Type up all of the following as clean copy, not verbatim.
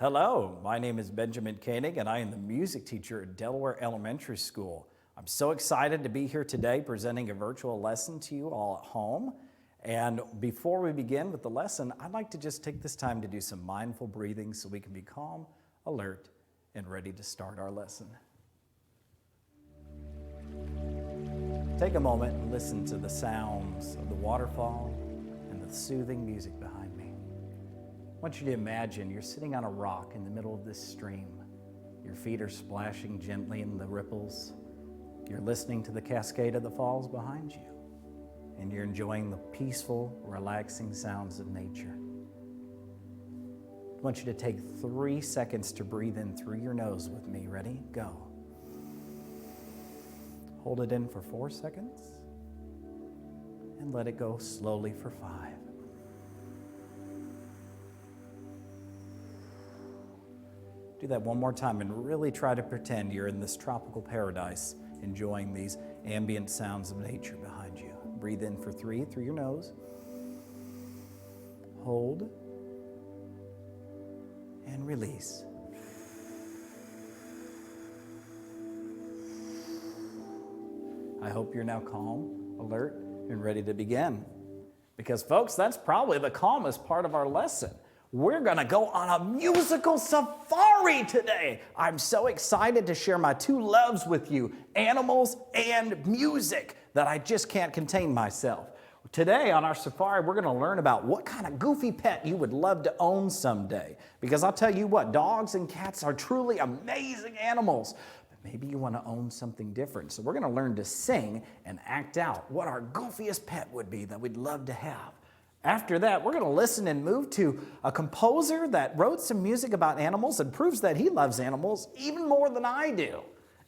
Hello, my name is Benjamin Koenig and I am the music teacher at Delaware Elementary School. I'm so excited to be here today presenting a virtual lesson to you all at home. And before we begin with the lesson, I'd like to just take this time to do some mindful breathing so we can be calm, alert, and ready to start our lesson. Take a moment and listen to the sounds of the waterfall and the soothing music behind me. I want you to imagine you're sitting on a rock in the middle of this stream. Your feet are splashing gently in the ripples. You're listening to the cascade of the falls behind you, and you're enjoying the peaceful, relaxing sounds of nature. I want you to take 3 seconds to breathe in through your nose with me. Ready? Go. Hold it in for 4 seconds, and let it go slowly for 5. Do that one more time and really try to pretend you're in this tropical paradise, enjoying these ambient sounds of nature behind you. Breathe in for 3 through your nose. Hold. And release. I hope you're now calm, alert, and ready to begin. Because folks, that's probably the calmest part of our lesson. We're gonna go on a musical safari today. I'm so excited to share my two loves with you, animals and music, that I just can't contain myself. Today on our safari, we're gonna learn about what kind of goofy pet you would love to own someday. Because I'll tell you what, dogs and cats are truly amazing animals. But maybe you wanna own something different. So we're gonna learn to sing and act out what our goofiest pet would be that we'd love to have. After that, we're going to listen and move to a composer that wrote some music about animals and proves that he loves animals even more than I do.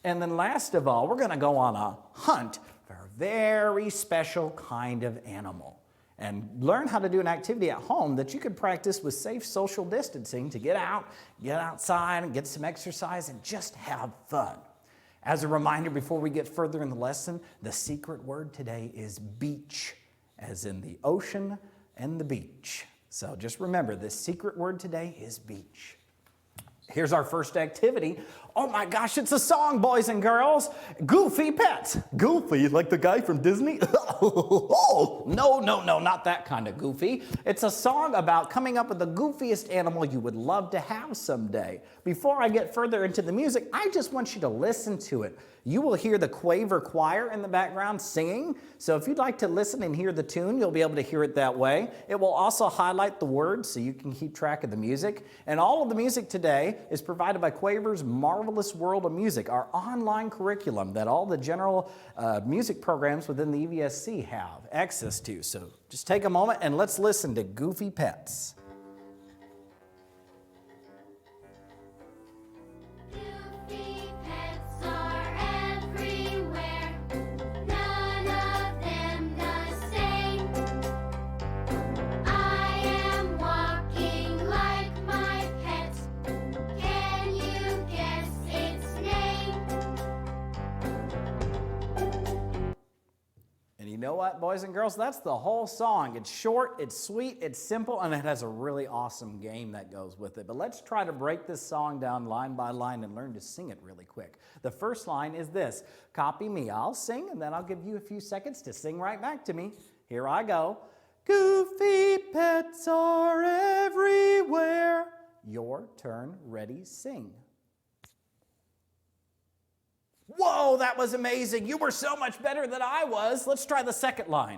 And then last of all, we're going to go on a hunt for a very special kind of animal and learn how to do an activity at home that you could practice with safe social distancing to get outside and get some exercise and just have fun. As a reminder, before we get further in the lesson, the secret word today is beach, as in the ocean and the beach. So just remember, the secret word today is beach. Here's our first activity. Oh my gosh, it's a song, boys and girls. Goofy pets. Goofy, like the guy from Disney? Oh, no, not that kind of goofy. It's a song about coming up with the goofiest animal you would love to have someday. Before I get further into the music, I just want you to listen to it. You will hear the Quaver Choir in the background singing. So if you'd like to listen and hear the tune, you'll be able to hear it that way. It will also highlight the words so you can keep track of the music. And all of the music today is provided by Quaver's Marvelous World of Music, our online curriculum that all the general music programs within the EVSC have access to. So just take a moment and let's listen to Goofy Pets. You know what, boys and girls? That's the whole song. It's short, it's sweet, it's simple, and it has a really awesome game that goes with it. But let's try to break this song down line by line and learn to sing it really quick. The first line is this. Copy me. I'll sing, and then I'll give you a few seconds to sing right back to me. Here I go. Goofy pets are everywhere. Your turn. Ready, sing. Whoa, that was amazing. You were so much better than I was. Let's try the second line.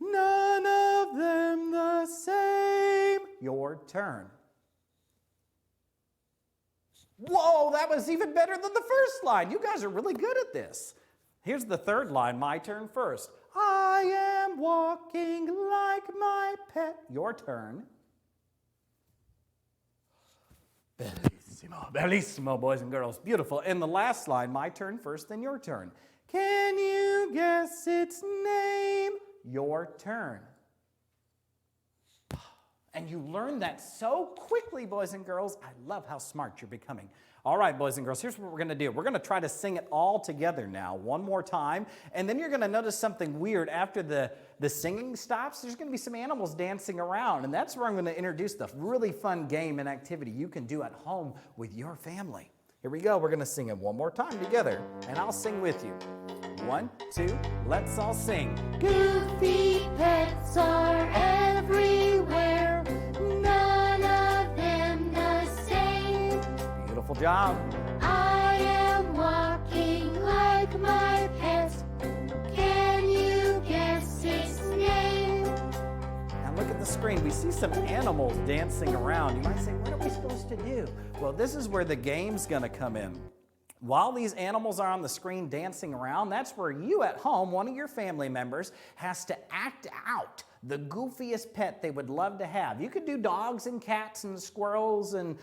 None of them the same. Your turn. Whoa, that was even better than the first line. You guys are really good at this. Here's the third line. My turn first. I am walking like my pet. Your turn. Bellissimo, bellissimo, boys and girls. Beautiful. And the last line, my turn first, then your turn. Can you guess its name? Your turn. And you learn that so quickly, boys and girls. I love how smart you're becoming. All right, boys and girls, here's what we're going to do. We're going to try to sing it all together now, one more time. And then you're going to notice something weird. After the singing stops, there's going to be some animals dancing around. And that's where I'm going to introduce the really fun game and activity you can do at home with your family. Here we go. We're going to sing it one more time together. And I'll sing with you. 1, 2, let's all sing. Goofy pets are everywhere, none of them the same. Beautiful job. I am walking like my pet. Can you guess its name? Now look at the screen. We see some animals dancing around. You might say, what are we supposed to do? Well, this is where the game's going to come in. While these animals are on the screen dancing around, that's where you at home, one of your family members, has to act out the goofiest pet they would love to have. You could do dogs and cats and squirrels and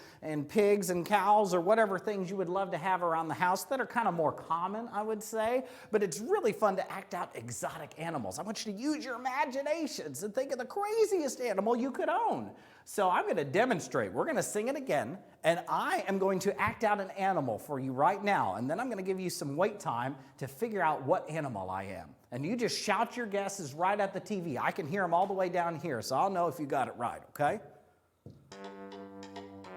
pigs and cows or whatever things you would love to have around the house that are kind of more common, I would say. But it's really fun to act out exotic animals. I want you to use your imaginations and think of the craziest animal you could own. So I'm going to demonstrate. We're going to sing it again, and I am going to act out an animal for you right now. And then I'm going to give you some wait time to figure out what animal I am. And you just shout your guesses right at the TV. I can hear them all the way down here, so I'll know if you got it right, okay?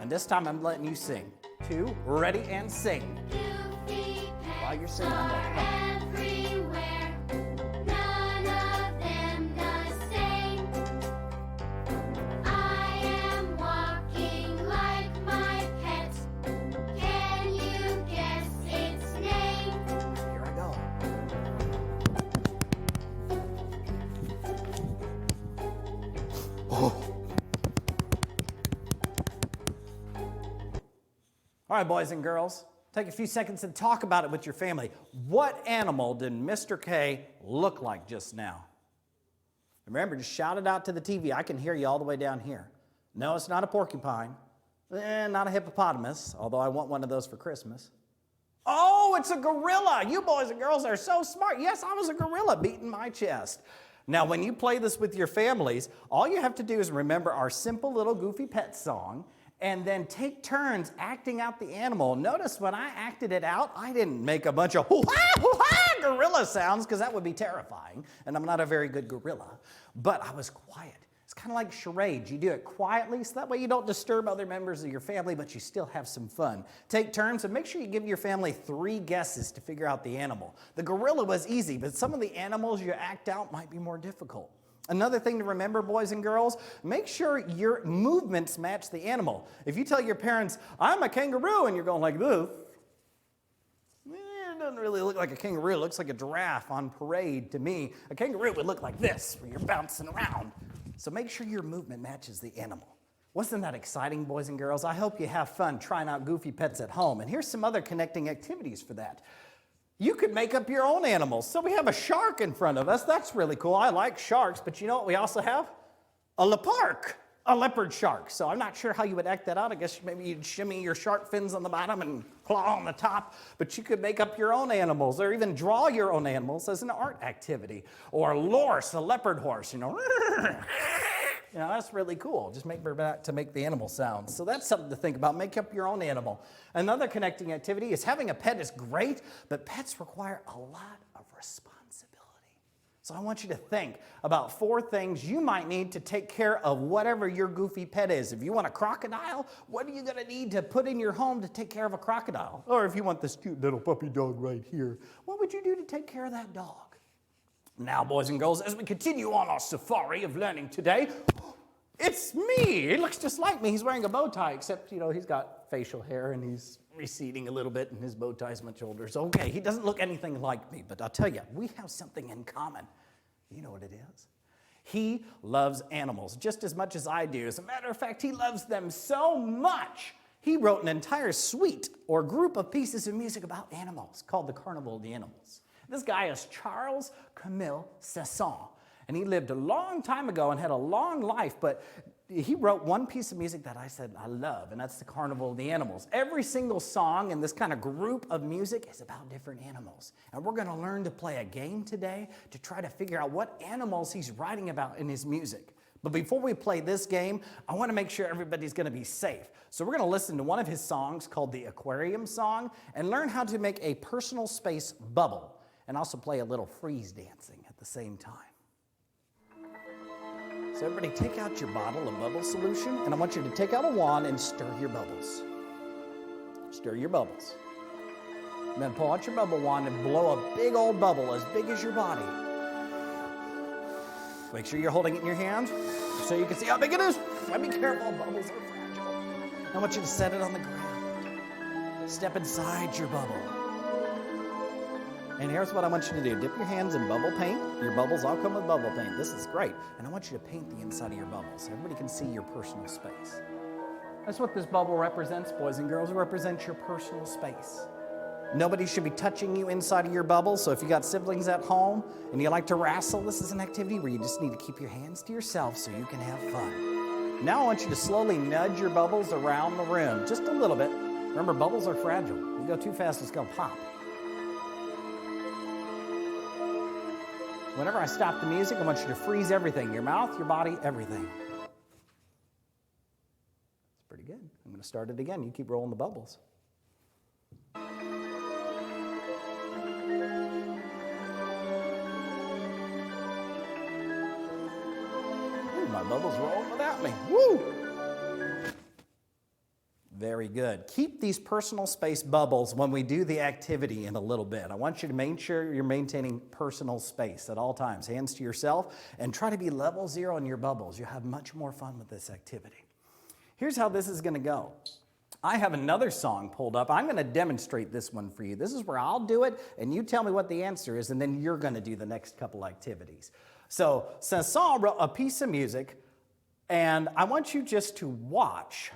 And this time I'm letting you sing. 2, ready, and sing. While you're singing, I'm going to Everywhere, none of them the same. I am walking like my pet. Can you guess its name? Here I go. All right, boys and girls, take a few seconds and talk about it with your family. What animal did Mr. K look like just now? Remember, just shout it out to the TV. I can hear you all the way down here. No, it's not a porcupine. Not a hippopotamus, although I want one of those for Christmas. Oh, it's a gorilla. You boys and girls are so smart. Yes, I was a gorilla beating my chest. Now, when you play this with your families, all you have to do is remember our simple little goofy pet song and then take turns acting out the animal. Notice when I acted it out, I didn't make a bunch of hoo-ha, gorilla sounds because that would be terrifying, and I'm not a very good gorilla. But I was quiet. It's kind of like charades. You do it quietly so that way you don't disturb other members of your family, but you still have some fun. Take turns and make sure you give your family 3 guesses to figure out the animal. The gorilla was easy, but some of the animals you act out might be more difficult. Another thing to remember, boys and girls, make sure your movements match the animal. If you tell your parents, I'm a kangaroo, and you're going like this, it doesn't really look like a kangaroo. It looks like a giraffe on parade to me. A kangaroo would look like this, where you're bouncing around. So make sure your movement matches the animal. Wasn't that exciting, boys and girls? I hope you have fun trying out goofy pets at home. And here's some other connecting activities for that. You could make up your own animals. So we have a shark in front of us. That's really cool. I like sharks, but you know what we also have? A leopard shark. So I'm not sure how you would act that out. I guess maybe you'd shimmy your shark fins on the bottom and claw on the top. But you could make up your own animals or even draw your own animals as an art activity. Or a lorse, a leopard horse, you know. You know, that's really cool. Just make to make the animal sounds. So that's something to think about. Make up your own animal. Another connecting activity is having a pet is great, but pets require a lot of responsibility. So I want you to think about 4 things you might need to take care of whatever your goofy pet is. If you want a crocodile, what are you going to need to put in your home to take care of a crocodile? Or if you want this cute little puppy dog right here, what would you do to take care of that dog? Now, boys and girls, as we continue on our safari of learning today, it's me. He looks just like me. He's wearing a bow tie, except, you know, he's got facial hair and he's receding a little bit and his bow tie's much older. So, okay, he doesn't look anything like me, but I'll tell you, we have something in common. You know what it is? He loves animals just as much as I do. As a matter of fact, he loves them so much, he wrote an entire suite or group of pieces of music about animals called the Carnival of the Animals. This guy is Charles Camille Cesson, and he lived a long time ago and had a long life, but he wrote one piece of music that I said I love, and that's the Carnival of the Animals. Every single song in this kind of group of music is about different animals, and we're going to learn to play a game today to try to figure out what animals he's writing about in his music. But before we play this game, I want to make sure everybody's going to be safe. So we're going to listen to one of his songs called the Aquarium Song and learn how to make a personal space bubble and also play a little freeze dancing at the same time. So everybody take out your bottle of bubble solution, and I want you to take out a wand and stir your bubbles. Stir your bubbles. And then pull out your bubble wand and blow a big old bubble as big as your body. Make sure you're holding it in your hand so you can see how big it is. And be careful, bubbles are fragile. I want you to set it on the ground. Step inside your bubble. And here's what I want you to do. Dip your hands in bubble paint. Your bubbles all come with bubble paint. This is great. And I want you to paint the inside of your bubbles so everybody can see your personal space. That's what this bubble represents, boys and girls. It represents your personal space. Nobody should be touching you inside of your bubble, so if you got siblings at home and you like to wrestle, this is an activity where you just need to keep your hands to yourself so you can have fun. Now I want you to slowly nudge your bubbles around the room, just a little bit. Remember, bubbles are fragile. If you go too fast, it's going to pop. Whenever I stop the music, I want you to freeze everything, your mouth, your body, everything. It's pretty good. I'm going to start it again. You keep rolling the bubbles. My bubbles rolling without me. Woo! Very good. Keep these personal space bubbles when we do the activity in a little bit. I want you to make sure you're maintaining personal space at all times. Hands to yourself, and try to be level 0 in your bubbles. You'll have much more fun with this activity. Here's how this is going to go. I have another song pulled up. I'm going to demonstrate this one for you. This is where I'll do it, and you tell me what the answer is, and then you're going to do the next couple activities. So Sanson wrote a piece of music, and I want you just to watch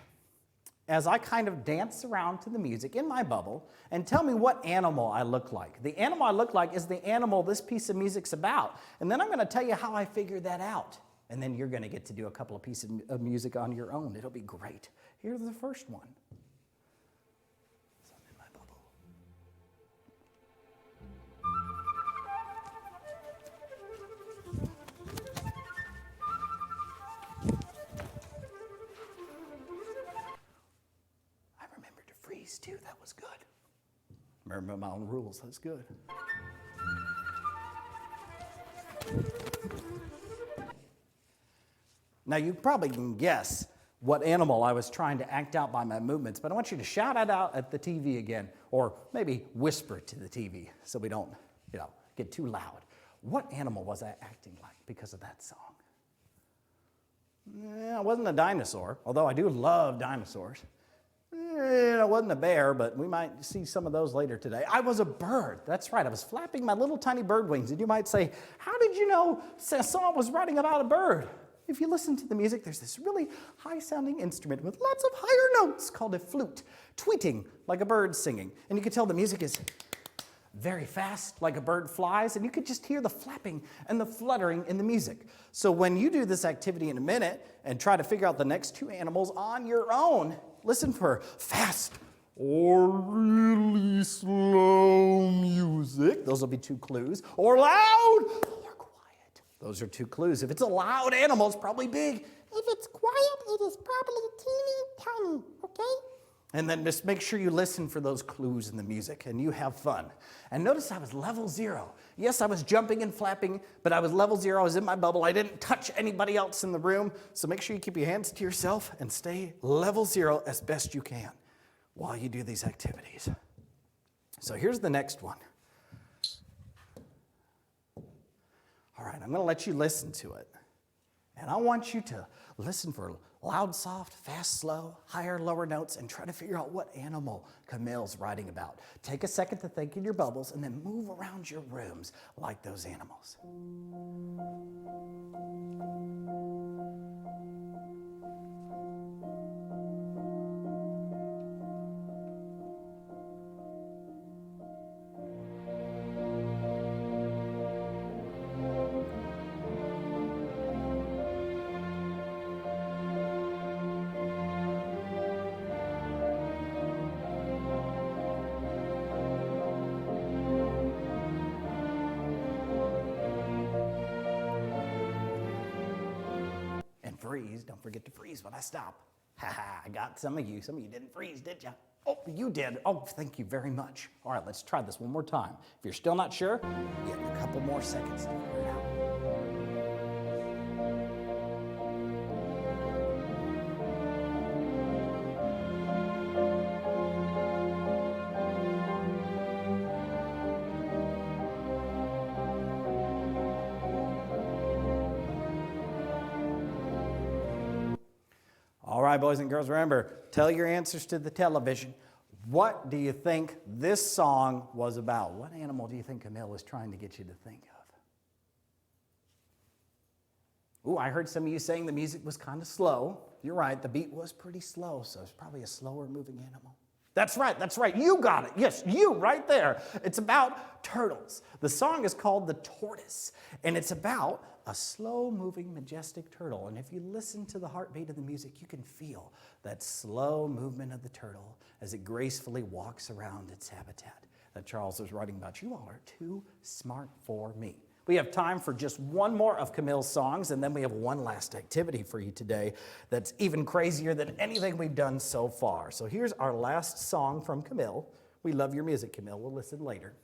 as I kind of dance around to the music in my bubble and tell me what animal I look like. The animal I look like is the animal this piece of music's about. And then I'm going to tell you how I figured that out. And then you're going to get to do a couple of pieces of music on your own. It'll be great. Here's the first one. Too. That was good. Remember my own rules. That's good. Now you probably can guess what animal I was trying to act out by my movements, but I want you to shout it out at the TV again, or maybe whisper it to the TV so we don't, get too loud. What animal was I acting like because of that song? I wasn't a dinosaur, although I do love dinosaurs. It wasn't a bear, but we might see some of those later today. I was a bird. That's right. I was flapping my little tiny bird wings. And you might say, how did you know Sanson was writing about a bird? If you listen to the music, there's this really high-sounding instrument with lots of higher notes called a flute, tweeting like a bird singing. And you can tell the music is very fast, like a bird flies, and you could just hear the flapping and the fluttering in the music. So when you do this activity in a minute and try to figure out the next two animals on your own, listen for fast or really slow music. Those will be 2 clues. Or loud or quiet. Those are 2 clues. If it's a loud animal, it's probably big. If it's quiet, it is probably teeny tiny, okay? And then just make sure you listen for those clues in the music and you have fun. And notice I was level 0. Yes, I was jumping and flapping, but I was level 0. I was in my bubble. I didn't touch anybody else in the room. So make sure you keep your hands to yourself and stay level 0 as best you can while you do these activities. So here's the next one. All right, I'm going to let you listen to it. And I want you to listen for loud, soft, fast, slow, higher, lower notes, and try to figure out what animal Camille's writing about. Take a second to think in your bubbles, and then move around your rooms like those animals. freeze. Don't forget to freeze when I stop. Ha ha, I got some of you. Some of you didn't freeze, did you? Oh, you did. Oh, thank you very much. All right, let's try this one more time. If you're still not sure, you have a couple more seconds to figure it out. All right, boys and girls, remember, tell your answers to the television. What do you think this song was about? What animal do you think Camille was trying to get you to think of? Ooh, I heard some of you saying the music was kind of slow. You're right, the beat was pretty slow, so it's probably a slower moving animal. That's right. You got it. Yes, you right there. It's about turtles. The song is called The Tortoise, and it's about a slow-moving, majestic turtle. And if you listen to the heartbeat of the music, you can feel that slow movement of the turtle as it gracefully walks around its habitat that Charles was writing about. You all are too smart for me. We have time for just one more of Camille's songs, and then we have one last activity for you today that's even crazier than anything we've done so far. So here's our last song from Camille. We love your music, Camille. We'll listen later.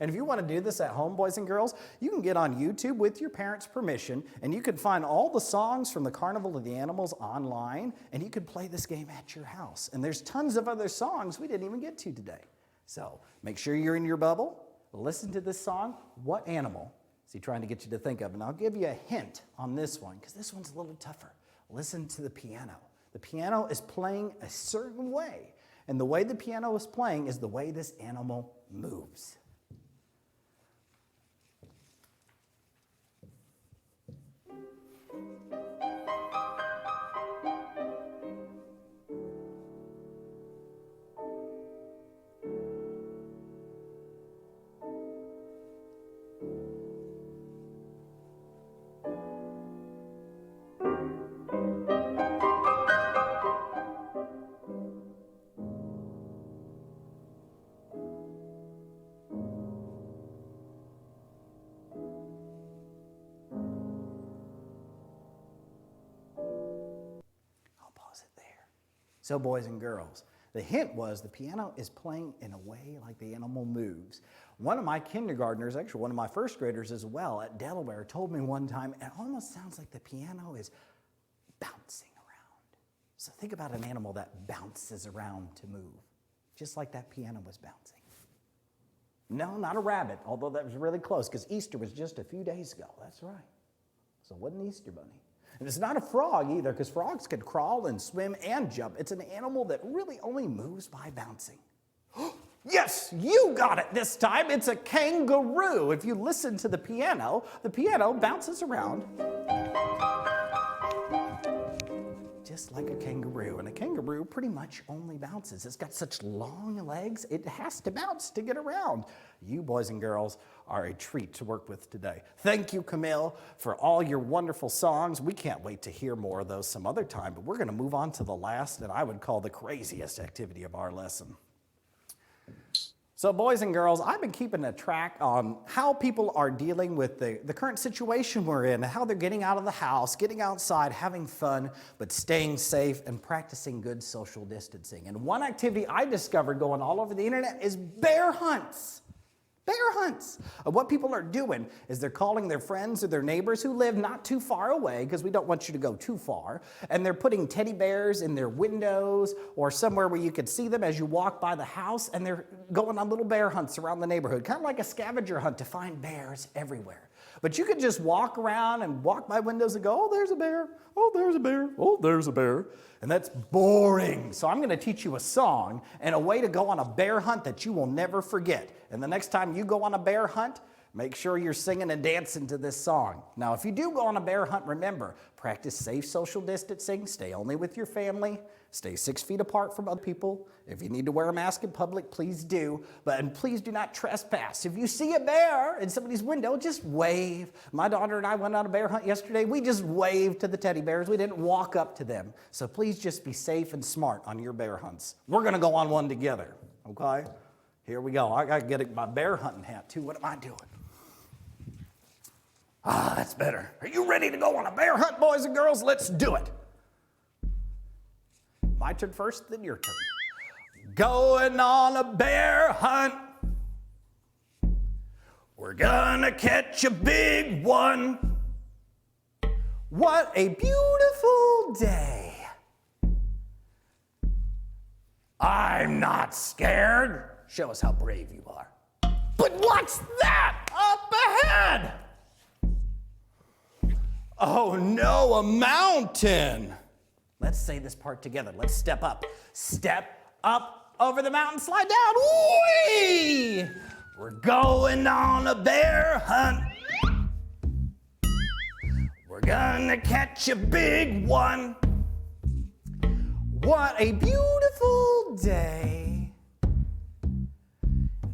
And if you want to do this at home, boys and girls, you can get on YouTube with your parents' permission, and you can find all the songs from the Carnival of the Animals online, and you can play this game at your house. And there's tons of other songs we didn't even get to today. So make sure you're in your bubble. Listen to this song. What animal is he trying to get you to think of? And I'll give you a hint on this one, because this one's a little tougher. Listen to the piano. The piano is playing a certain way, and the way the piano is playing is the way this animal moves. So boys and girls, the hint was the piano is playing in a way like the animal moves. One of my kindergartners, actually one of my first graders as well at Delaware, told me one time, it almost sounds like the piano is bouncing around. So think about an animal that bounces around to move, just like that piano was bouncing. No, not a rabbit, although that was really close, because Easter was just a few days ago. That's right. So it wasn't Easter Bunny. And it's not a frog either, because frogs can crawl and swim and jump. It's an animal that really only moves by bouncing. Yes, you got it this time. It's a kangaroo. If you listen to the piano bounces around just like a kangaroo. And a kangaroo pretty much only bounces. It's got such long legs, it has to bounce to get around. You boys and girls are a treat to work with today. Thank you, Camille, for all your wonderful songs. We can't wait to hear more of those some other time, but we're going to move on to the last, and I would call the craziest activity of our lesson. So boys and girls, I've been keeping a track on how people are dealing with the current situation we're in, how they're getting out of the house, getting outside, having fun, but staying safe and practicing good social distancing. And one activity I discovered going all over the internet is bear hunts. Bear hunts. What people are doing is they're calling their friends or their neighbors who live not too far away, because we don't want you to go too far, and they're putting teddy bears in their windows or somewhere where you could see them as you walk by the house, and they're going on little bear hunts around the neighborhood, kind of like a scavenger hunt to find bears everywhere. But you could just walk around and walk by windows and go, oh, there's a bear, oh, there's a bear, oh, there's a bear. And that's boring. So I'm going to teach you a song and a way to go on a bear hunt that you will never forget. And the next time you go on a bear hunt, make sure you're singing and dancing to this song. Now, if you do go on a bear hunt, remember, practice safe social distancing, stay only with your family, stay 6 feet apart from other people. If you need to wear a mask in public, please do. And please do not trespass. If you see a bear in somebody's window, just wave. My daughter and I went on a bear hunt yesterday. We just waved to the teddy bears. We didn't walk up to them. So please just be safe and smart on your bear hunts. We're going to go on one together, okay? Here we go. I got to get my bear hunting hat, too. What am I doing? Ah, that's better. Are you ready to go on a bear hunt, boys and girls? Let's do it. My turn first, then your turn. Going on a bear hunt. We're gonna catch a big one. What a beautiful day. I'm not scared. Show us how brave you are. But what's that up ahead? Oh no, a mountain. Let's say this part together. Let's step up. Step up over the mountain, slide down. Whee! We're going on a bear hunt. We're gonna catch a big one. What a beautiful day.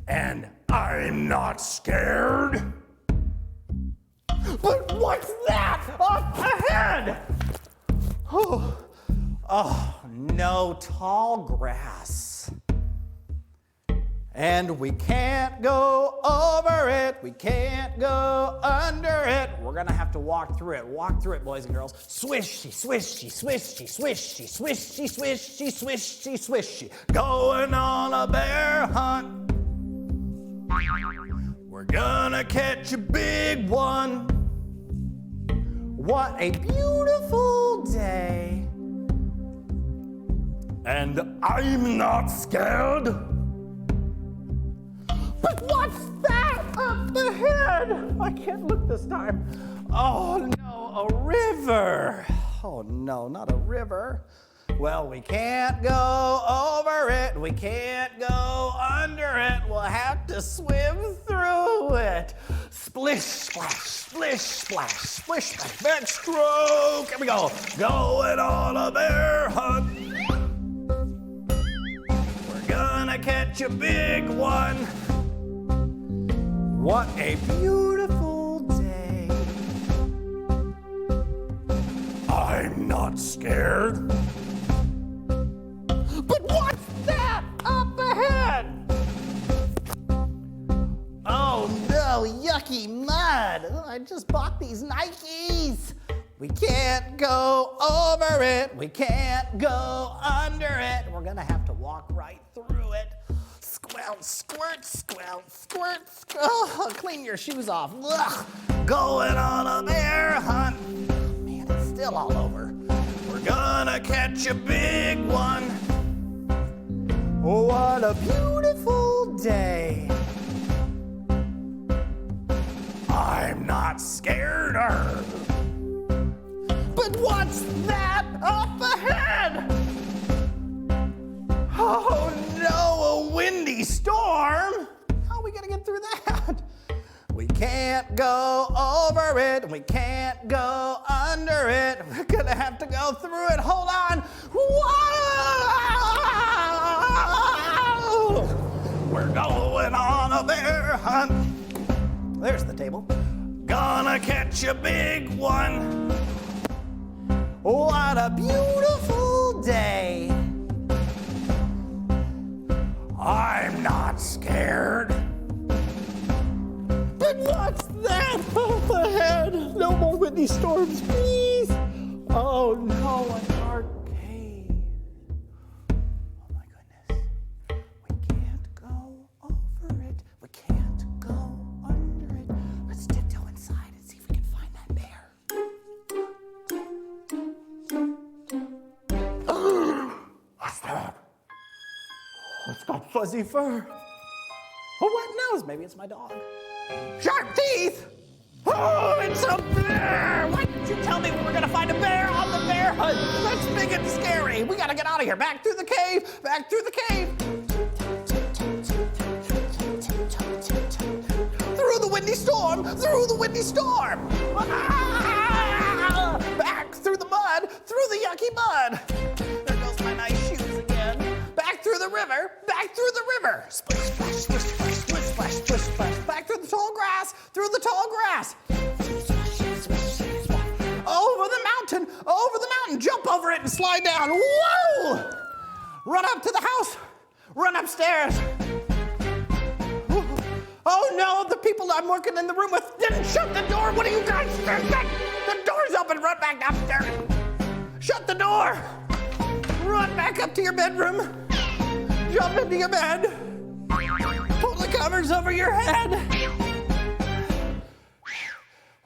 And I'm not scared. But what's that up ahead? Oh, no, tall grass. And we can't go over it. We can't go under it. We're gonna have to walk through it. Walk through it, boys and girls. Swishy, swishy, swishy, swishy, swishy, swishy, swishy, swishy. Going on a bear hunt. We're gonna catch a big one. What a beautiful day. And I'm not scared. But what's that up ahead? I can't look this time. Oh no, a river. Oh no, not a river. Well, we can't go over it. We can't go under it. We'll have to swim through it. Splish, splash, splish, splash, splish, splash, backstroke. Here we go. Going on a bear hunt. We're gonna catch a big one. What a beautiful day. I'm not scared. But what's that up ahead? Oh no, yucky mud. I just bought these Nikes. We can't go over it. We can't go under it. We're gonna have to walk right through it. Squelt, squirt, squelt, squirt, squirt. Oh, clean your shoes off. Ugh. Going on a bear hunt. Man, it's still all over. We're gonna catch a big one. What a beautiful day. I'm not scared. But what's that up ahead? Oh no, a windy storm. How are we gonna get through that? We can't go over it. We can't go under it. We're gonna have to go through it. Hold on. Whoa! We're going on a bear hunt. There's the table. Gonna catch a big one. What a beautiful day. I'm not scared. But what's that up ahead? No more windy storms, please. Oh no, a dark cave. Oh my goodness. We can't go over it. We can't go under it. Let's tiptoe inside and see if we can find that bear. What's that? It's got fuzzy fur. Oh, wet nose. Maybe it's my dog. Sharp teeth. Oh, it's a bear. Why didn't you tell me we were going to find a bear on the bear hunt? That's big and scary. We got to get out of here. Back through the cave. Back through the cave. Through the windy storm. Through the windy storm. Ah! Back through the mud. Through the yucky mud. There goes my nice shoes again. Back through the river. Back through the river. Splish, splash, splish, splash, splish, splash, splish, splash. Back through the tall grass. Through the tall grass. Over the mountain. Over the mountain. Jump over it and slide down. Whoa! Run up to the house. Run upstairs. Oh no, the people I'm working in the room with didn't shut the door. What are you guys doing? The door's open. Run back upstairs. Shut the door. Run back up to your bedroom. Jump into your bed. Pull the covers over your head.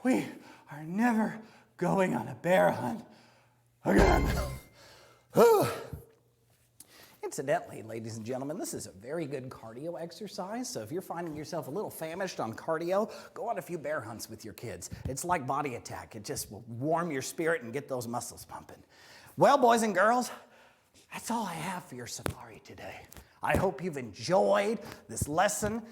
We are never going on a bear hunt again. Incidentally, ladies and gentlemen, this is a very good cardio exercise. So if you're finding yourself a little famished on cardio, go on a few bear hunts with your kids. It's like Body Attack. It just will warm your spirit and get those muscles pumping. Well, boys and girls, that's all I have for your safari today. I hope you've enjoyed this lesson.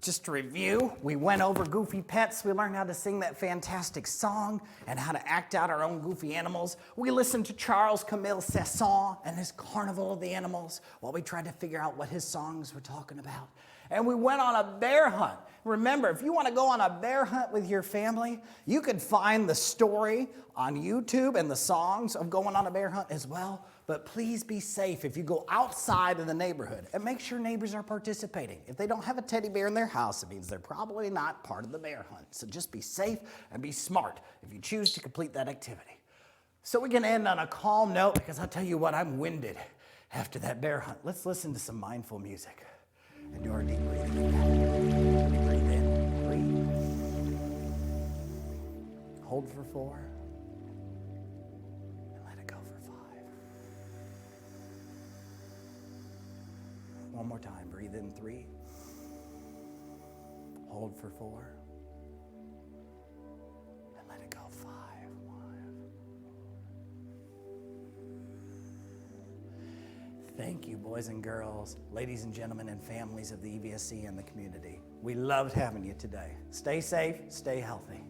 Just to review, we went over goofy pets. We learned how to sing that fantastic song and how to act out our own goofy animals. We listened to Charles Camille Cesson and his Carnival of the Animals while we tried to figure out what his songs were talking about. And we went on a bear hunt. Remember, if you want to go on a bear hunt with your family, you can find the story on YouTube and the songs of going on a bear hunt as well. But please be safe if you go outside of the neighborhood and make sure neighbors are participating. If they don't have a teddy bear in their house, it means they're probably not part of the bear hunt. So just be safe and be smart if you choose to complete that activity. So we can end on a calm note because I'll tell you what, I'm winded after that bear hunt. Let's listen to some mindful music and do our deep breathing again. Breathe in, breathe. Hold for 4. One more time. Breathe in 3. Hold for 4. And let it go 5. 1. Thank you, boys and girls, ladies and gentlemen, and families of the EVSC and the community. We loved having you today. Stay safe, stay healthy.